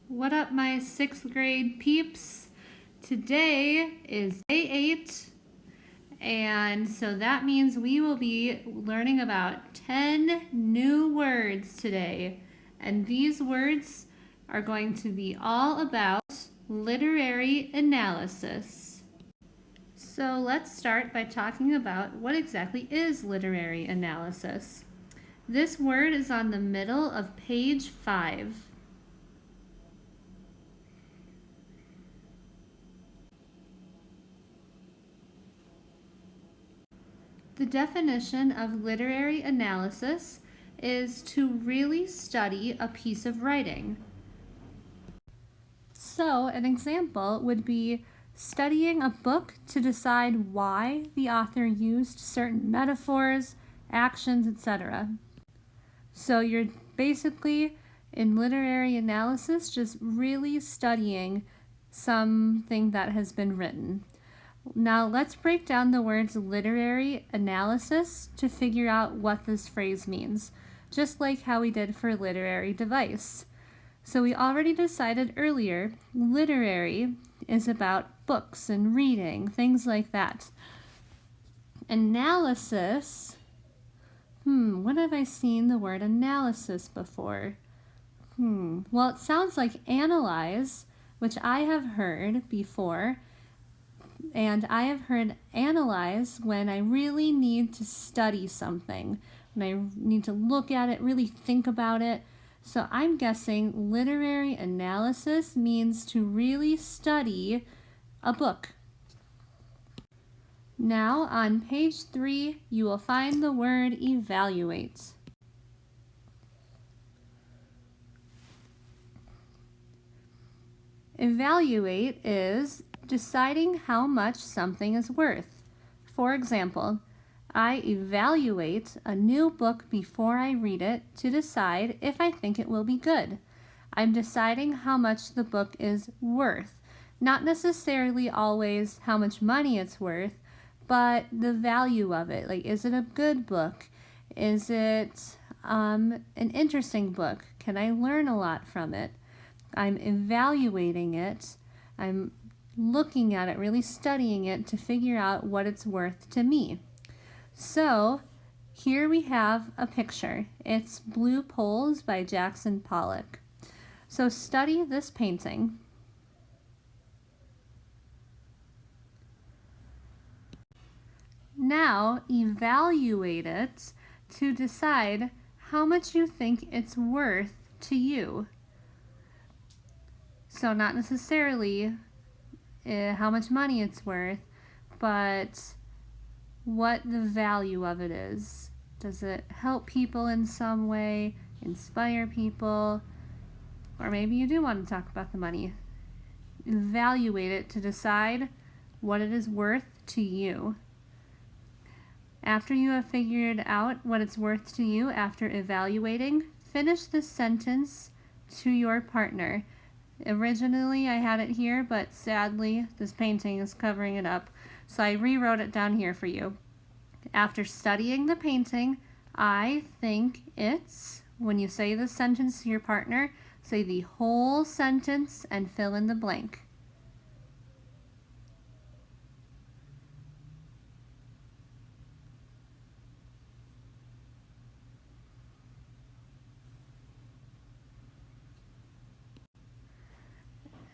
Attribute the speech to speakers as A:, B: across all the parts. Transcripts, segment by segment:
A: What up, my 6th grade peeps? Today is day 8, and so that means we will be learning about 10 new words today. And these words are going to be all about literary analysis. So let's start by talking about what exactly is literary analysis. This word is on the middle of page 5. The definition of literary analysis is to really study a piece of writing. So, an example would be studying a book to decide why the author used certain metaphors, actions, etc. So, you're basically in literary analysis just really studying something that has been written. Now let's break down the words literary analysis to figure out what this phrase means, just like how we did for literary device. So we already decided earlier, literary is about books and reading, things like that. Analysis, when have I seen the word analysis before? Well, it sounds like analyze, which I have heard before. And I have heard analyze when I really need to study something, when I need to look at it, really think about it. So I'm guessing literary analysis means to really study a book. Now on page 3, you will find the word evaluate. Evaluate is deciding how much something is worth. For example, I evaluate a new book before I read it to decide if I think it will be good. I'm deciding how much the book is worth. Not necessarily always how much money it's worth, but the value of it. Like, is it a good book? Is it an interesting book? Can I learn a lot from it? I'm evaluating it. I'm looking at it, really studying it to figure out what it's worth to me. So here we have a picture. It's Blue Poles by Jackson Pollock. So study this painting. Now evaluate it to decide how much you think it's worth to you. So not necessarily how much money it's worth, but what the value of it is. Does it help people in some way, inspire people, or maybe you do want to talk about the money. Evaluate it to decide what it is worth to you. After you have figured out what it's worth to you after evaluating, finish this sentence to your partner. Originally I had it here, but sadly this painting is covering it up, so I rewrote it down here for you. After studying the painting, I think it's, when you say this sentence to your partner, say the whole sentence and fill in the blank.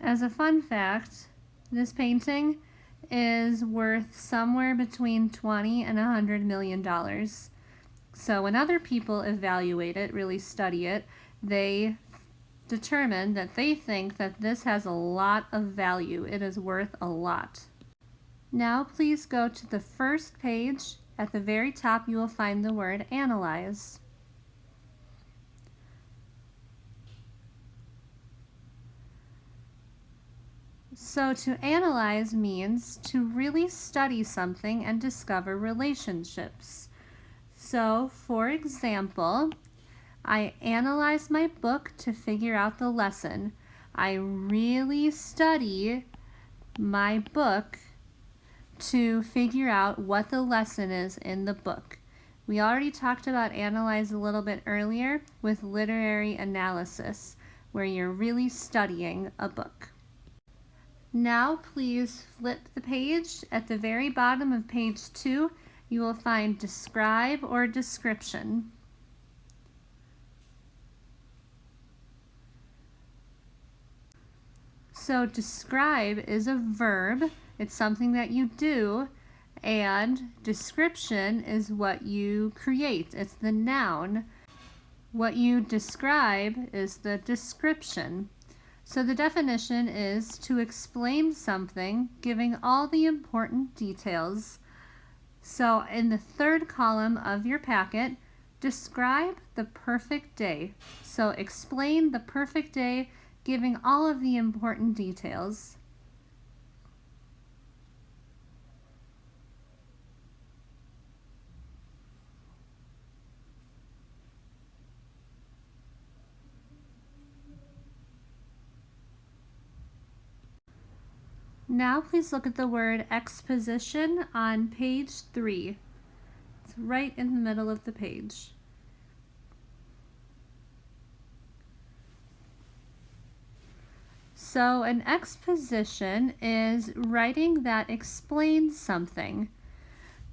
A: As a fun fact, this painting is worth somewhere between $20 and $100 million. So when other people evaluate it, really study it, they determine that they think that this has a lot of value. It is worth a lot. Now please go to the first page. At the very top you will find the word analyze. So to analyze means to really study something and discover relationships. So for example, I analyze my book to figure out the lesson. I really study my book to figure out what the lesson is in the book. We already talked about analyze a little bit earlier with literary analysis. where you're really studying a book. Now please flip the page. At the very bottom of page 2, you will find describe or description. So describe is a verb. It's something that you do, and description is what you create. It's the noun. What you describe is the description. So the definition is to explain something, giving all the important details. So in the third column of your packet, describe the perfect day. So explain the perfect day, giving all of the important details. Now please look at the word exposition on page 3. It's right in the middle of the page. So an exposition is writing that explains something.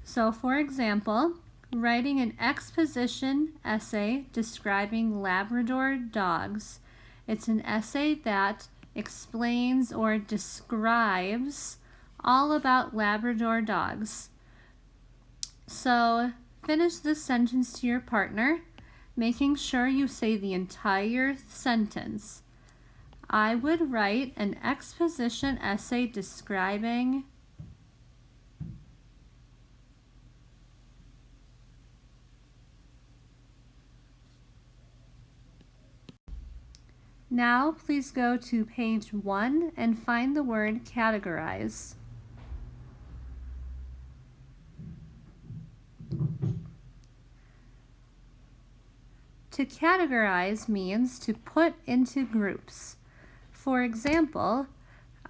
A: So for example, writing an exposition essay describing Labrador dogs. It's an essay that explains or describes all about Labrador dogs. So finish this sentence to your partner, making sure you say the entire sentence. I would write an exposition essay describing Now please go to page 1 and find the word categorize. To categorize means to put into groups. For example,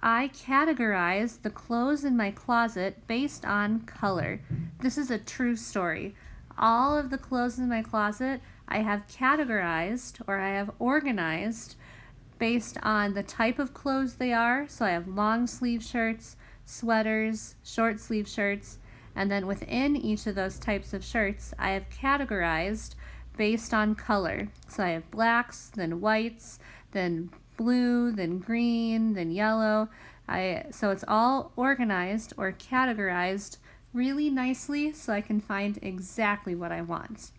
A: I categorize the clothes in my closet based on color. This is a true story. All of the clothes in my closet I have categorized, or I have organized based on the type of clothes they are. So I have long sleeve shirts, sweaters, short sleeve shirts, and then within each of those types of shirts, I have categorized based on color. So I have blacks, then whites, then blue, then green, then yellow. So it's all organized or categorized really nicely so I can find exactly what I want.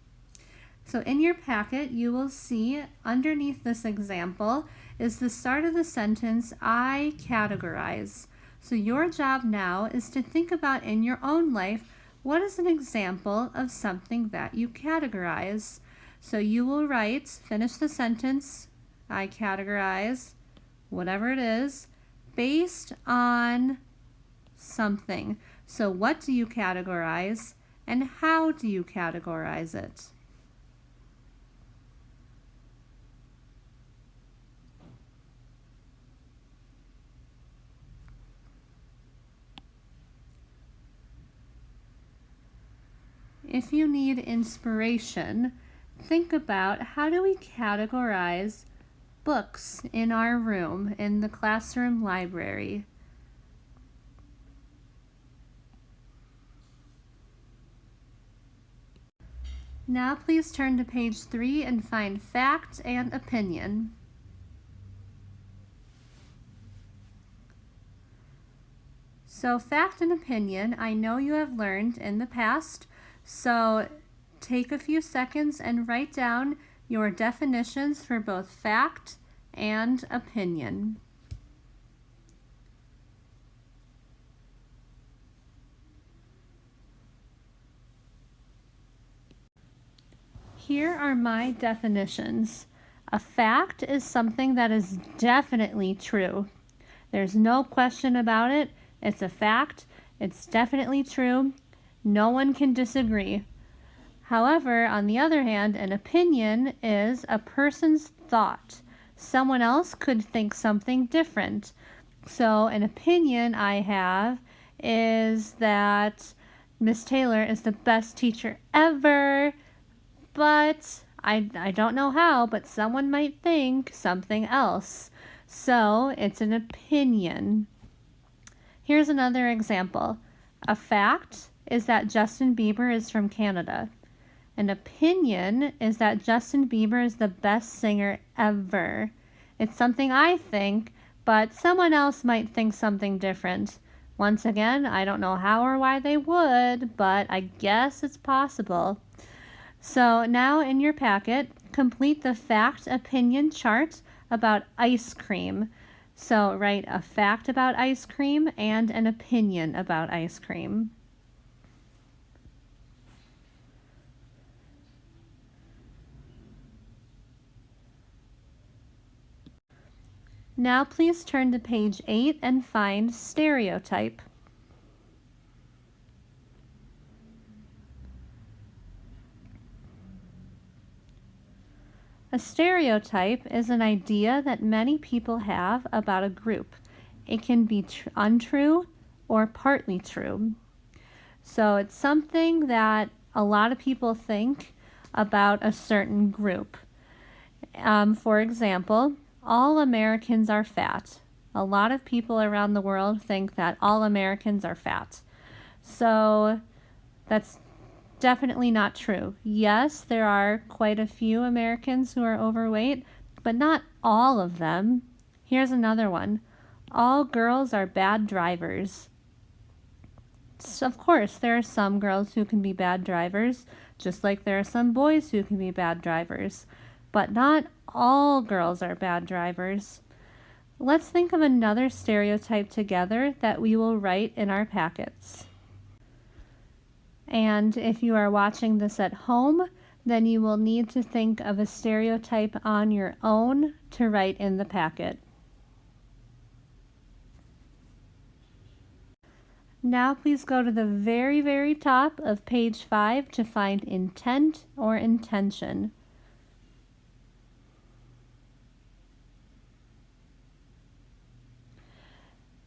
A: So in your packet, you will see underneath this example is the start of the sentence, I categorize. So your job now is to think about in your own life, what is an example of something that you categorize? So you will write, finish the sentence, I categorize, whatever it is, based on something. So what do you categorize and how do you categorize it? If you need inspiration, think about how do we categorize books in our room, in the classroom library. Now please turn to page 3 and find fact and opinion. So fact and opinion, I know you have learned in the past, so take a few seconds and write down your definitions for both fact and opinion. Here are my definitions. A fact is something that is definitely true. There's no question about it. It's a fact. It's definitely true. No one can disagree. However, on the other hand, an opinion is a person's thought. Someone else could think something different. So an opinion I have is that Miss Taylor is the best teacher ever, but I don't know how, but someone might think something else. So it's an opinion. Here's another example. A fact is that Justin Bieber is from Canada. An opinion is that Justin Bieber is the best singer ever. It's something I think, but someone else might think something different. Once again, I don't know how or why they would, but I guess it's possible. So now in your packet, complete the fact opinion chart about ice cream. So write a fact about ice cream and an opinion about ice cream. Now please turn to page 8 and find stereotype. A stereotype is an idea that many people have about a group. It can be untrue or partly true. So it's something that a lot of people think about a certain group. For example, all Americans are fat. A lot of people around the world think that all Americans are fat. So that's definitely not true. Yes, there are quite a few Americans who are overweight, but not all of them. Here's another one. All girls are bad drivers. So of course, there are some girls who can be bad drivers, just like there are some boys who can be bad drivers. But not all girls are bad drivers. Let's think of another stereotype together that we will write in our packets. And if you are watching this at home, then you will need to think of a stereotype on your own to write in the packet. Now please go to the very, very top of page 5 to find intent or intention.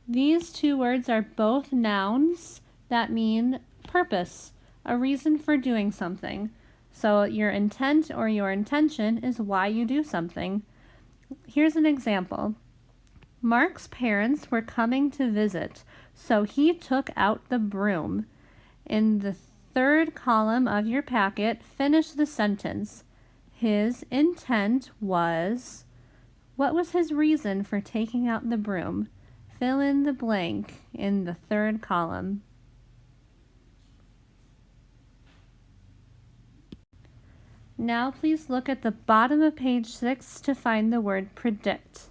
A: These two words are both nouns that mean purpose, a reason for doing something. So your intent or your intention is why you do something. Here's an example. Mark's parents were coming to visit, so he took out the broom. In the third column of your packet, finish the sentence. His intent was... What was his reason for taking out the broom? Fill in the blank in the third column. Now please look at the bottom of page 6 to find the word predict.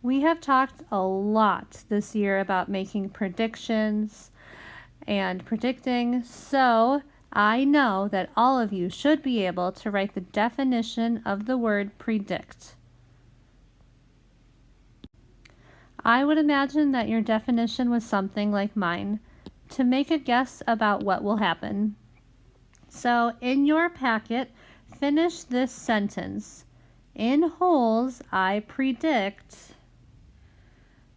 A: We have talked a lot this year about making predictions and predicting, so I know that all of you should be able to write the definition of the word predict. I would imagine that your definition was something like mine, to make a guess about what will happen. So in your packet, finish this sentence. In holes, I predict.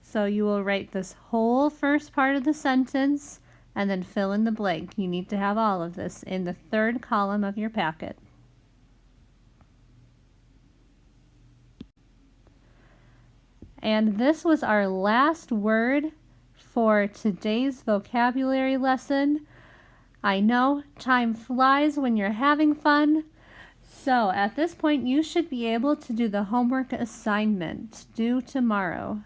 A: So you will write this whole first part of the sentence and then fill in the blank. You need to have all of this in the third column of your packet. And this was our last word for today's vocabulary lesson. I know time flies when you're having fun. So at this point, you should be able to do the homework assignment due tomorrow.